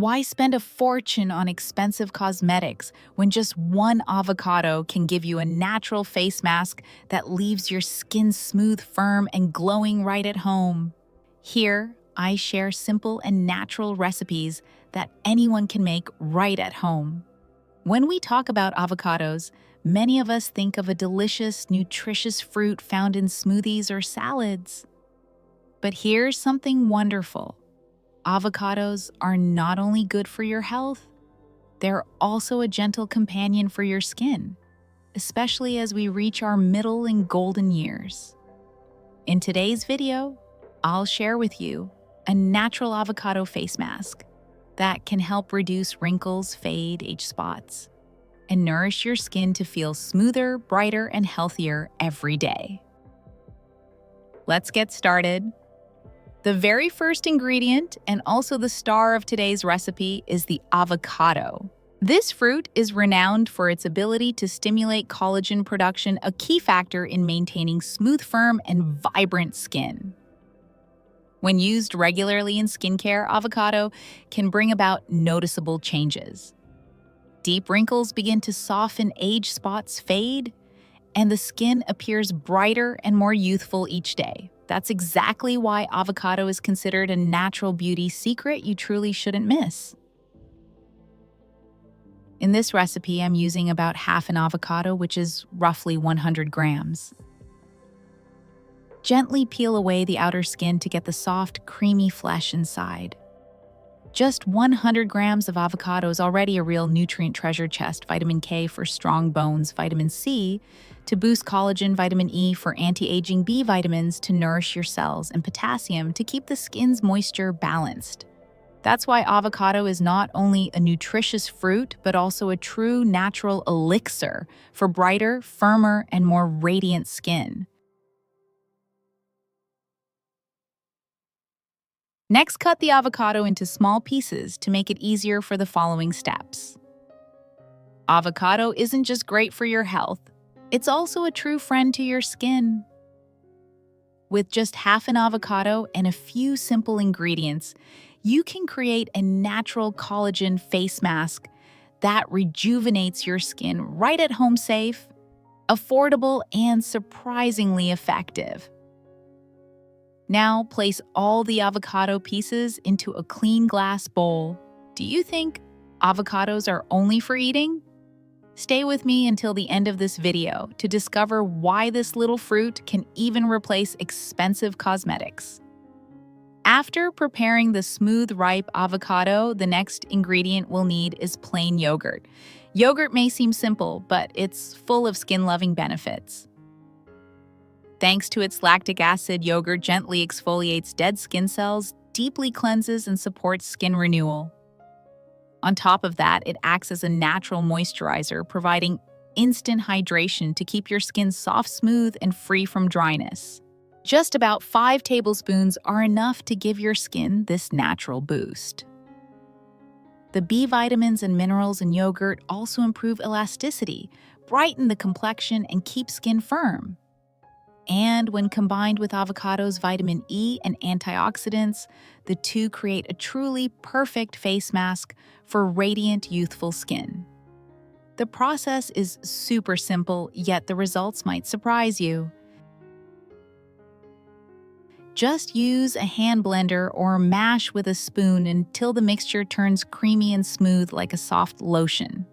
Why spend a fortune on expensive cosmetics when just one avocado can give you a natural face mask that leaves your skin smooth, firm, and glowing right at home? Here, I share simple and natural recipes that anyone can make right at home. When we talk about avocados, many of us think of a delicious, nutritious fruit found in smoothies or salads. But here's something wonderful. Avocados are not only good for your health, they're also a gentle companion for your skin, especially as we reach our middle and golden years. In today's video, I'll share with you a natural avocado face mask that can help reduce wrinkles, fade, age spots, and nourish your skin to feel smoother, brighter, and healthier every day. Let's get started. The very first ingredient, and also the star of today's recipe, is the avocado. This fruit is renowned for its ability to stimulate collagen production, a key factor in maintaining smooth, firm, and vibrant skin. When used regularly in skincare, avocado can bring about noticeable changes. Deep wrinkles begin to soften, age spots fade, and the skin appears brighter and more youthful each day. That's exactly why avocado is considered a natural beauty secret you truly shouldn't miss. In this recipe, I'm using about half an avocado, which is roughly 100 grams. Gently peel away the outer skin to get the soft, creamy flesh inside. Just 100 grams of avocado is already a real nutrient treasure chest. Vitamin K for strong bones, vitamin C to boost collagen, vitamin E for anti-aging, B vitamins to nourish your cells, and potassium to keep the skin's moisture balanced. That's why avocado is not only a nutritious fruit, but also a true natural elixir for brighter, firmer, and more radiant skin. Next, cut the avocado into small pieces to make it easier for the following steps. Avocado isn't just great for your health, it's also a true friend to your skin. With just half an avocado and a few simple ingredients, you can create a natural collagen face mask that rejuvenates your skin right at home, safe, affordable, and surprisingly effective. Now, place all the avocado pieces into a clean glass bowl. Do you think avocados are only for eating? Stay with me until the end of this video to discover why this little fruit can even replace expensive cosmetics. After preparing the smooth, ripe avocado, the next ingredient we'll need is plain yogurt. Yogurt may seem simple, but it's full of skin-loving benefits. Thanks to its lactic acid, yogurt gently exfoliates dead skin cells, deeply cleanses, and supports skin renewal. On top of that, it acts as a natural moisturizer, providing instant hydration to keep your skin soft, smooth, and free from dryness. Just about 5 tablespoons are enough to give your skin this natural boost. The B vitamins and minerals in yogurt also improve elasticity, brighten the complexion, and keep skin firm. And when combined with avocado's vitamin E and antioxidants, the two create a truly perfect face mask for radiant, youthful skin. The process is super simple, yet the results might surprise you. Just use a hand blender or mash with a spoon until the mixture turns creamy and smooth like a soft lotion.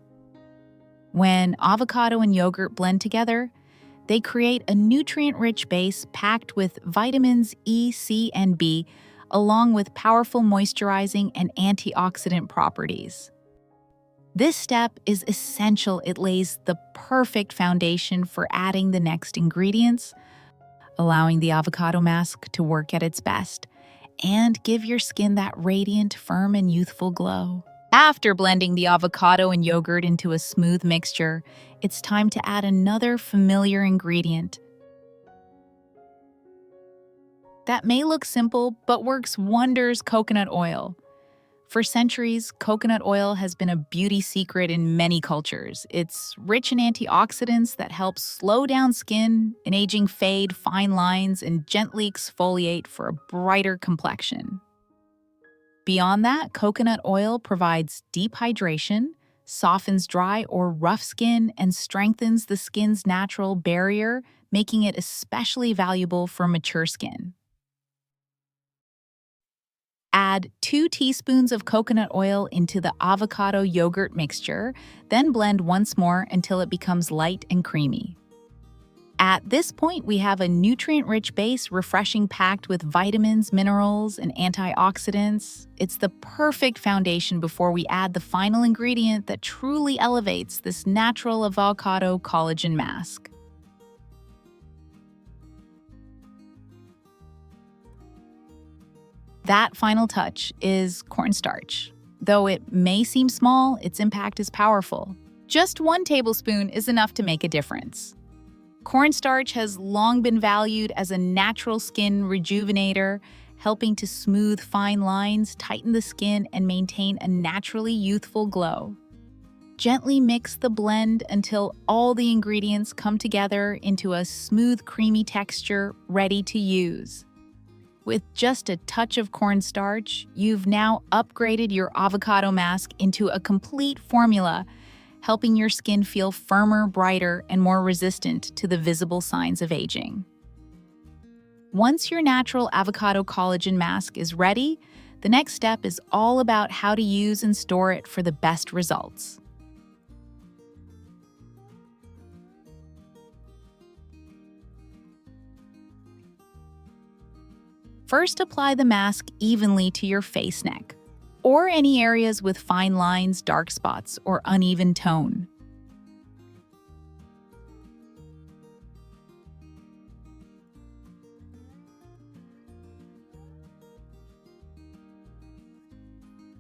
When avocado and yogurt blend together, they create a nutrient-rich base packed with vitamins E, C, and B, along with powerful moisturizing and antioxidant properties. This step is essential. It lays the perfect foundation for adding the next ingredients, allowing the avocado mask to work at its best and give your skin that radiant, firm, and youthful glow. After blending the avocado and yogurt into a smooth mixture, it's time to add another familiar ingredient that may look simple but works wonders: coconut oil. For centuries, coconut oil has been a beauty secret in many cultures. It's rich in antioxidants that help slow down skin and aging, fade, fine lines, and gently exfoliate for a brighter complexion. Beyond that, coconut oil provides deep hydration, softens dry or rough skin, and strengthens the skin's natural barrier, making it especially valuable for mature skin. Add 2 teaspoons of coconut oil into the avocado yogurt mixture, then blend once more until it becomes light and creamy. At this point, we have a nutrient-rich base, refreshing, packed with vitamins, minerals, and antioxidants. It's the perfect foundation before we add the final ingredient that truly elevates this natural avocado collagen mask. That final touch is cornstarch. Though it may seem small, its impact is powerful. Just 1 tablespoon is enough to make a difference. Cornstarch has long been valued as a natural skin rejuvenator, helping to smooth fine lines, tighten the skin, and maintain a naturally youthful glow. Gently mix the blend until all the ingredients come together into a smooth, creamy texture ready to use. With just a touch of cornstarch, you've now upgraded your avocado mask into a complete formula, helping your skin feel firmer, brighter, and more resistant to the visible signs of aging. Once your natural avocado collagen mask is ready, the next step is all about how to use and store it for the best results. First, apply the mask evenly to your face neck, or any areas with fine lines, dark spots, or uneven tone.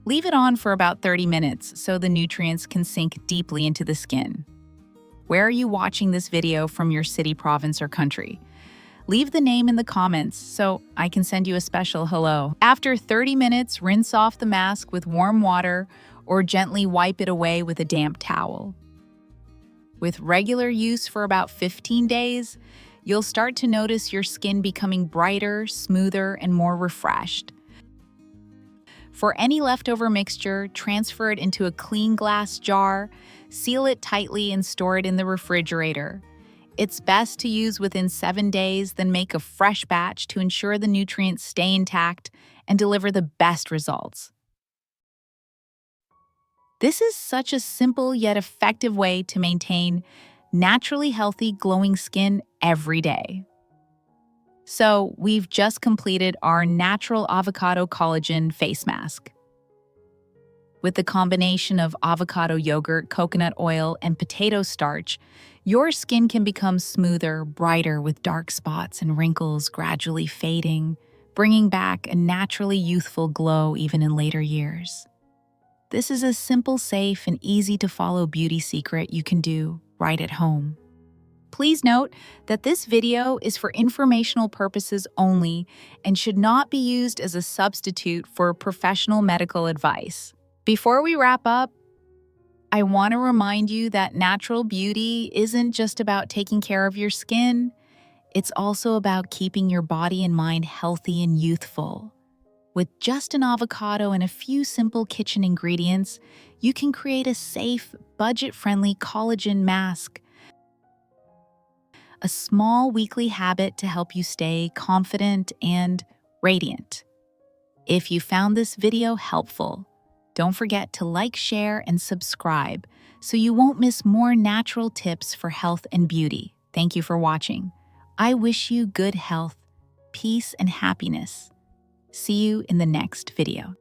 Leave it on for about 30 minutes so the nutrients can sink deeply into the skin. Where are you watching this video from, your city, province, or country? Leave the name in the comments so I can send you a special hello. After 30 minutes, rinse off the mask with warm water or gently wipe it away with a damp towel. With regular use for about 15 days, you'll start to notice your skin becoming brighter, smoother, and more refreshed. For any leftover mixture, transfer it into a clean glass jar, seal it tightly, and store it in the refrigerator. It's best to use within 7 days, then make a fresh batch to ensure the nutrients stay intact and deliver the best results. This is such a simple yet effective way to maintain naturally healthy, glowing skin every day. So, we've just completed our natural avocado collagen face mask. With the combination of avocado yogurt, coconut oil, and potato starch, your skin can become smoother, brighter, with dark spots and wrinkles gradually fading, bringing back a naturally youthful glow even in later years. This is a simple, safe, and easy-to-follow beauty secret you can do right at home. Please note that this video is for informational purposes only and should not be used as a substitute for professional medical advice. Before we wrap up, I want to remind you that natural beauty isn't just about taking care of your skin. It's also about keeping your body and mind healthy and youthful. With just an avocado and a few simple kitchen ingredients, you can create a safe, budget-friendly collagen mask. A small weekly habit to help you stay confident and radiant. If you found this video helpful, don't forget to like, share, and subscribe so you won't miss more natural tips for health and beauty. Thank you for watching. I wish you good health, peace, and happiness. See you in the next video.